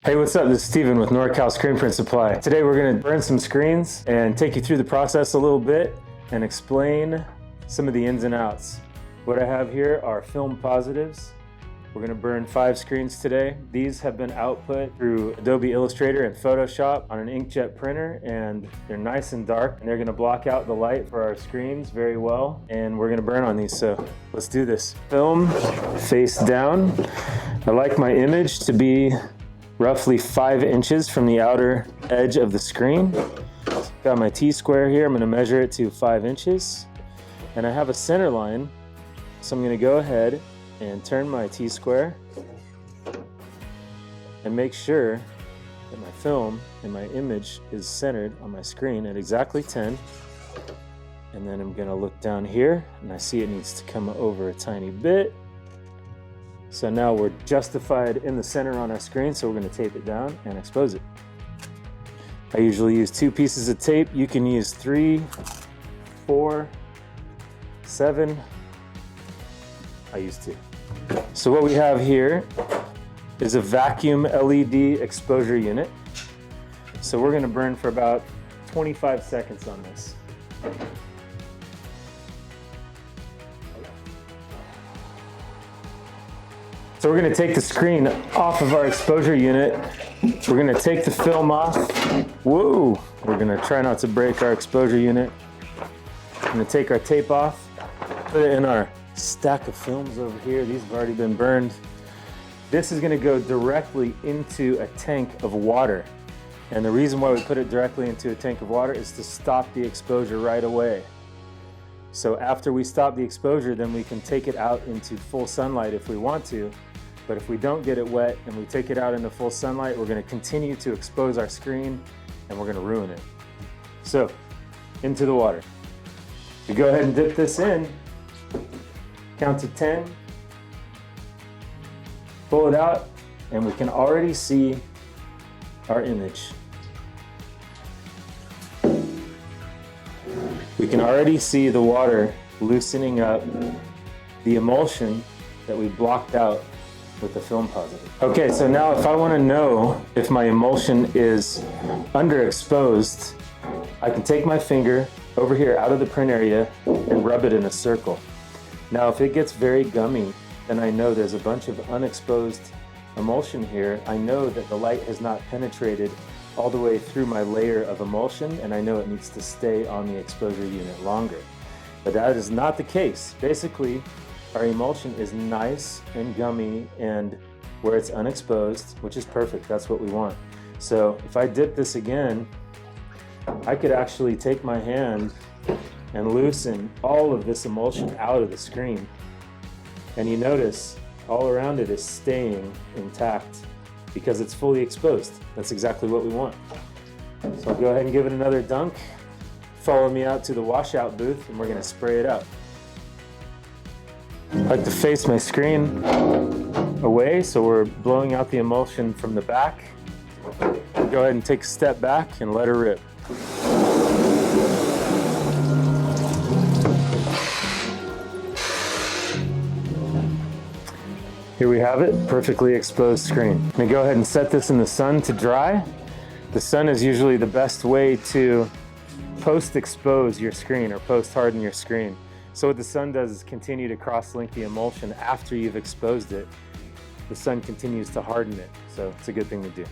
Hey, what's up? This is Steven with NorCal Screen Print Supply. Today we're going to burn some screens and take you through the process a little bit and explain some of the ins and outs. What I have here are film positives. We're going to burn 5 screens today. These have been output through Adobe Illustrator and Photoshop on an inkjet printer, and they're nice and dark, and they're going to block out the light for our screens very well, and we're going to burn on these. So let's do this. Film face down. I like my image to be roughly 5 inches from the outer edge of the screen. Got my T-square here. I'm going to measure it to 5 inches, and I have a center line, so I'm going to go ahead and turn my T-square and make sure that my film and my image is centered on my screen at exactly 10. And then I'm going to look down here, and I see it needs to come over a tiny bit. So now we're justified in the center on our screen, so we're going to tape it down and expose it. I usually use 2 pieces of tape. You can use 3, 4, 7. I use 2. So what we have here is a vacuum LED exposure unit. So we're going to burn for about 25 seconds on this. So we're going to take the screen off of our exposure unit. We're going to take the film off. Whoa! We're going to try not to break our exposure unit. We're going to take our tape off, put it in our stack of films over here. These have already been burned. This is going to go directly into a tank of water. And the reason why we put it directly into a tank of water is to stop the exposure right away. So after we stop the exposure, then we can take it out into full sunlight if we want to. But if we don't get it wet and we take it out into full sunlight, we're going to continue to expose our screen and we're going to ruin it. So, into the water. We go ahead and dip this in. Count to 10, pull it out, and we can already see our image. We can already see the water loosening up the emulsion that we blocked out with the film positive. Okay, so now if I want to know if my emulsion is underexposed, I can take my finger over here out of the print area and rub it in a circle. Now, if it gets very gummy, then I know there's a bunch of unexposed emulsion here. I know that the light has not penetrated all the way through my layer of emulsion, and I know it needs to stay on the exposure unit longer. But that is not the case. Basically, our emulsion is nice and gummy and where it's unexposed, which is perfect. That's what we want. So if I dip this again, I could actually take my hand and loosen all of this emulsion out of the screen. And you notice all around it is staying intact because it's fully exposed. That's exactly what we want. So I'll go ahead and give it another dunk. Follow me out to the washout booth and we're going to spray it out. I like to face my screen away, so we're blowing out the emulsion from the back. Go ahead and take a step back and let her rip. Here we have it, perfectly exposed screen. I'm gonna go ahead and set this in the sun to dry. The sun is usually the best way to post-expose your screen or post-harden your screen. So what the sun does is continue to cross-link the emulsion after you've exposed it. The sun continues to harden it, so it's a good thing to do.